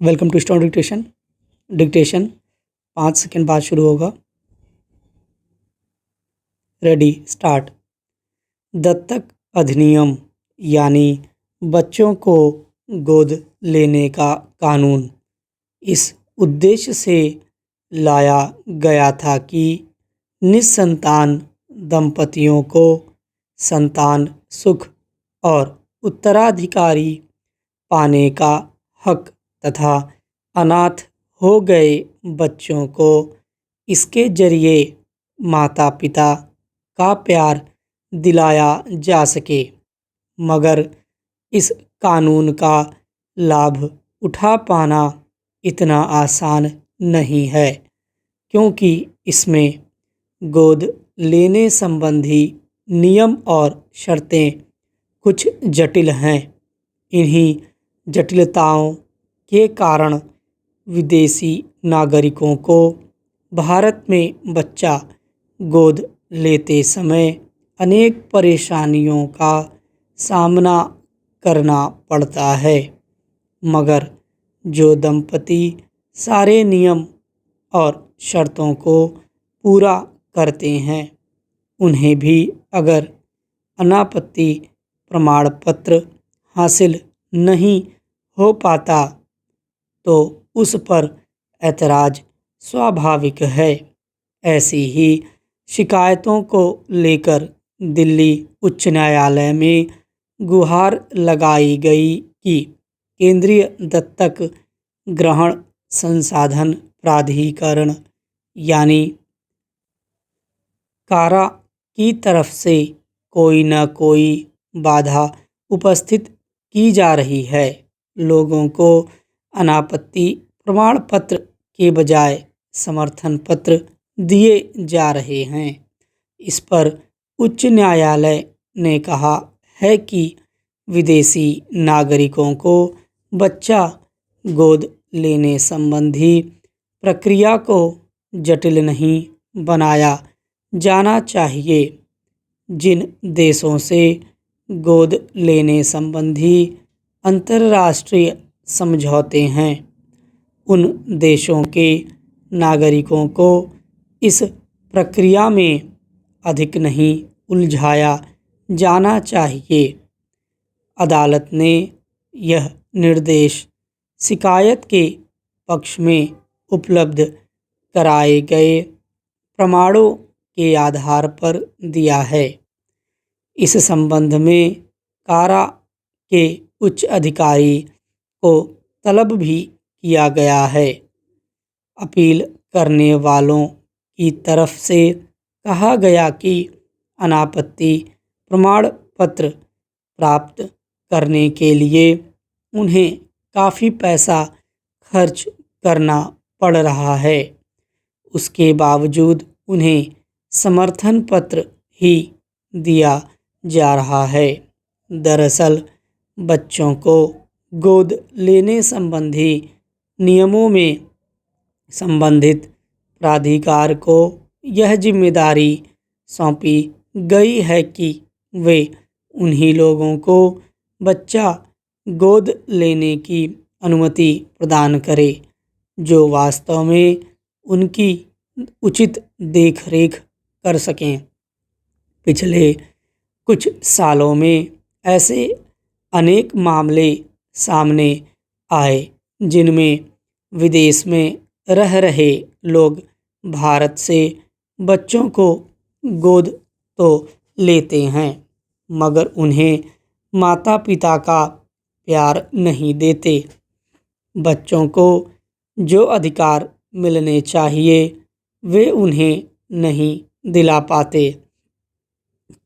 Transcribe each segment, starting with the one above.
Welcome to stone dictation. Dictation 5 second बाद शुरू होगा। Ready start. दत्तक अधिनियम यानी बच्चों को गोद लेने का कानून इस उद्देश्य से लाया गया था कि निस्संतान दंपतियों को संतान सुख और उत्तराधिकारी पाने का हक तथा अनाथ हो गए बच्चों को इसके जरिए माता पिता का प्यार दिलाया जा सके। मगर इस कानून का लाभ उठा पाना इतना आसान नहीं है, क्योंकि इसमें गोद लेने संबंधी नियम और शर्तें कुछ जटिल हैं। इन्हीं जटिलताओं के कारण विदेशी नागरिकों को भारत में बच्चा गोद लेते समय अनेक परेशानियों का सामना करना पड़ता है। मगर जो दंपति सारे नियम और शर्तों को पूरा करते हैं, उन्हें भी अगर अनापत्ति प्रमाण पत्र हासिल नहीं हो पाता तो उस पर ऐतराज़ स्वाभाविक है। ऐसी ही शिकायतों को लेकर दिल्ली उच्च न्यायालय में गुहार लगाई गई कि केंद्रीय दत्तक ग्रहण संसाधन प्राधिकरण यानी कारा की तरफ से कोई न कोई बाधा उपस्थित की जा रही है। लोगों को अनापत्ति प्रमाण पत्र के बजाय समर्थन पत्र दिए जा रहे हैं। इस पर उच्च न्यायालय ने कहा है कि विदेशी नागरिकों को बच्चा गोद लेने संबंधी प्रक्रिया को जटिल नहीं बनाया जाना चाहिए। जिन देशों से गोद लेने संबंधी अंतर्राष्ट्रीय समझौते हैं, उन देशों के नागरिकों को इस प्रक्रिया में अधिक नहीं उलझाया जाना चाहिए। अदालत ने यह निर्देश शिकायत के पक्ष में उपलब्ध कराए गए प्रमाणों के आधार पर दिया है। इस संबंध में कारा के उच्च अधिकारी को तलब भी किया गया है। अपील करने वालों की तरफ से कहा गया कि अनापत्ति प्रमाण पत्र प्राप्त करने के लिए उन्हें काफ़ी पैसा खर्च करना पड़ रहा है। उसके बावजूद उन्हें समर्थन पत्र ही दिया जा रहा है। दरअसल बच्चों को गोद लेने संबंधी नियमों में संबंधित प्राधिकार को यह जिम्मेदारी सौंपी गई है कि वे उन्हीं लोगों को बच्चा गोद लेने की अनुमति प्रदान करे जो वास्तव में उनकी उचित देखरेख कर सकें। पिछले कुछ सालों में ऐसे अनेक मामले सामने आए जिनमें विदेश में रह रहे लोग भारत से बच्चों को गोद तो लेते हैं, मगर उन्हें माता पिता का प्यार नहीं देते। बच्चों को जो अधिकार मिलने चाहिए वे उन्हें नहीं दिला पाते।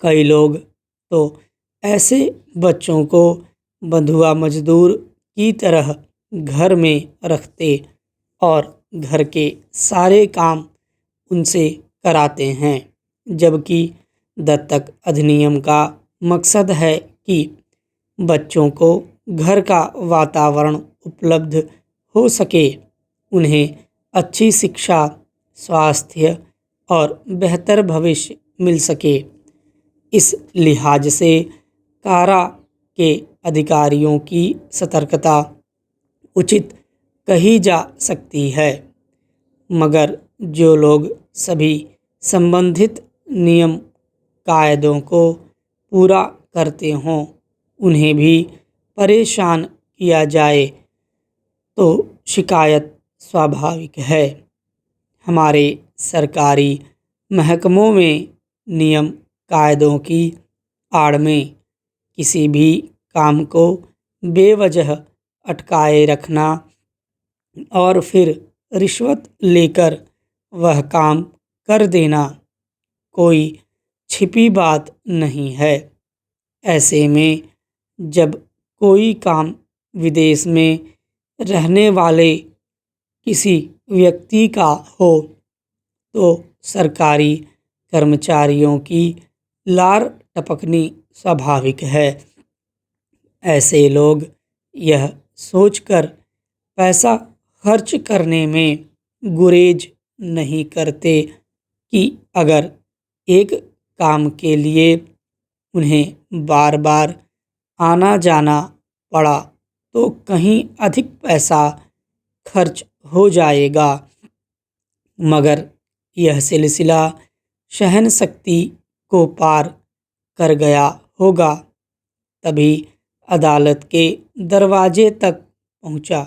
कई लोग तो ऐसे बच्चों को बंधुआ मजदूर की तरह घर में रखते और घर के सारे काम उनसे कराते हैं, जबकि दत्तक अधिनियम का मकसद है कि बच्चों को घर का वातावरण उपलब्ध हो सके, उन्हें अच्छी शिक्षा, स्वास्थ्य और बेहतर भविष्य मिल सके। इस लिहाज से कारा के अधिकारियों की सतर्कता, उचित कही जा सकती है, मगर जो लोग सभी संबंधित नियम कायदों को पूरा करते हों उन्हें भी परेशान किया जाए तो शिकायत स्वाभाविक है। हमारे सरकारी महकमों में नियम कायदों की आड़ में किसी भी काम को बेवजह अटकाए रखना और फिर रिश्वत लेकर वह काम कर देना कोई छिपी बात नहीं है। ऐसे में जब कोई काम विदेश में रहने वाले किसी व्यक्ति का हो तो सरकारी कर्मचारियों की लार टपकनी स्वाभाविक है। ऐसे लोग यह सोचकर पैसा खर्च करने में गुरेज नहीं करते कि अगर एक काम के लिए उन्हें बार बार आना जाना पड़ा तो कहीं अधिक पैसा खर्च हो जाएगा, मगर यह सिलसिला सहनशक्ति को पार कर गया होगा तभी अदालत के दरवाजे तक पहुंचा।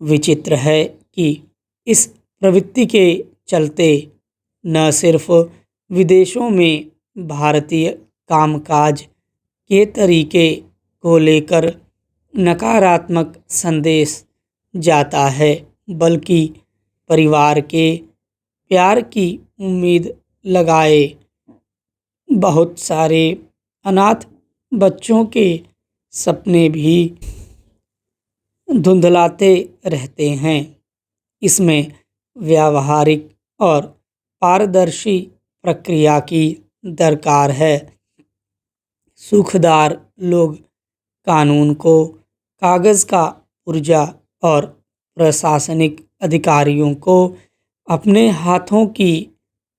विचित्र है कि इस प्रवृत्ति के चलते न सिर्फ विदेशों में भारतीय कामकाज के तरीके को लेकर नकारात्मक संदेश जाता है, बल्कि परिवार के प्यार की उम्मीद लगाए बहुत सारे अनाथ बच्चों के सपने भी धुंधलाते रहते हैं। इसमें व्यावहारिक और पारदर्शी प्रक्रिया की दरकार है। सूखदार लोग कानून को कागज़ का पुर्जा और प्रशासनिक अधिकारियों को अपने हाथों की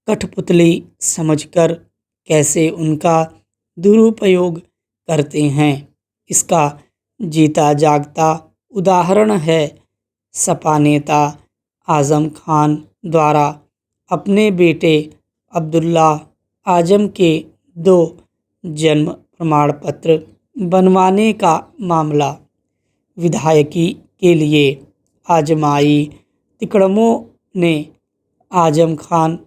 कठपुतली समझकर कैसे उनका दुरुपयोग करते हैं, इसका जीता जागता उदाहरण है सपा नेता आज़म खान द्वारा अपने बेटे अब्दुल्ला आजम के 2 जन्म प्रमाण पत्र बनवाने का मामला। विधायकी के लिए आजमाई तिकड़मों ने आजम खान,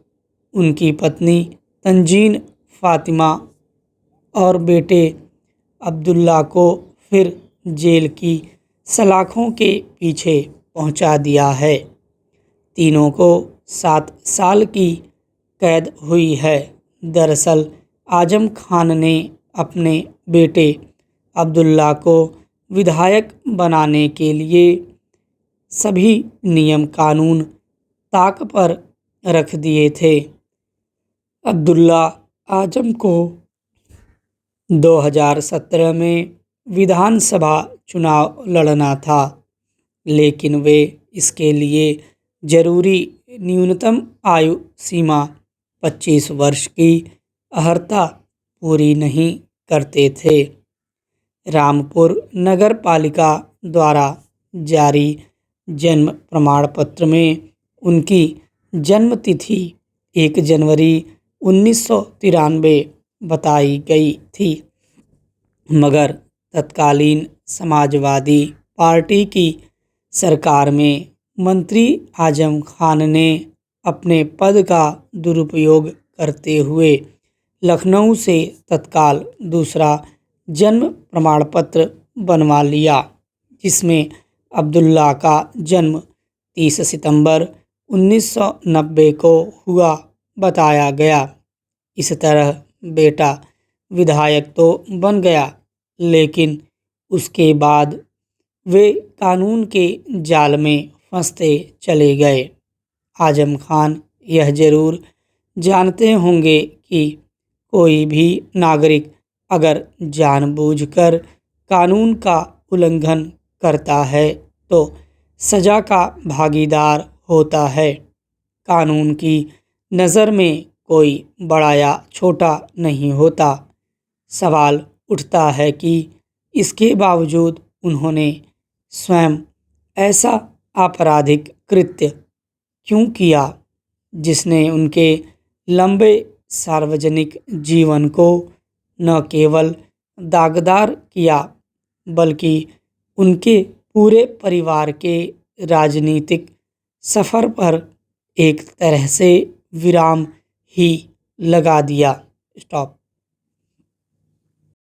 उनकी पत्नी तंजीन फातिमा और बेटे अब्दुल्ला को फिर जेल की सलाखों के पीछे पहुंचा दिया है। तीनों को 7 साल की कैद हुई है। दरअसल आजम खान ने अपने बेटे अब्दुल्ला को विधायक बनाने के लिए सभी नियम कानून ताक पर रख दिए थे। अब्दुल्ला आजम को 2017 में विधानसभा चुनाव लड़ना था, लेकिन वे इसके लिए जरूरी न्यूनतम आयु सीमा 25 वर्ष की अर्हता पूरी नहीं करते थे। रामपुर नगर पालिका द्वारा जारी जन्म प्रमाण पत्र में उनकी जन्म तिथि 1 जनवरी 1993 बताई गई थी, मगर तत्कालीन समाजवादी पार्टी की सरकार में मंत्री आजम खान ने अपने पद का दुरुपयोग करते हुए लखनऊ से तत्काल दूसरा जन्म प्रमाण पत्र बनवा लिया, जिसमें अब्दुल्ला का जन्म 30 सितंबर 1990 को हुआ बताया गया। इस तरह बेटा विधायक तो बन गया, लेकिन उसके बाद वे कानून के जाल में फंसते चले गए। आजम खान यह जरूर जानते होंगे कि कोई भी नागरिक अगर जानबूझकर कानून का उल्लंघन करता है तो सज़ा का भागीदार होता है। कानून की नज़र में कोई बड़ा या छोटा नहीं होता। सवाल उठता है कि इसके बावजूद उन्होंने स्वयं ऐसा आपराधिक कृत्य क्यों किया जिसने उनके लंबे सार्वजनिक जीवन को न केवल दागदार किया बल्कि उनके पूरे परिवार के राजनीतिक सफ़र पर एक तरह से विराम ही लगा दिया। स्टॉप।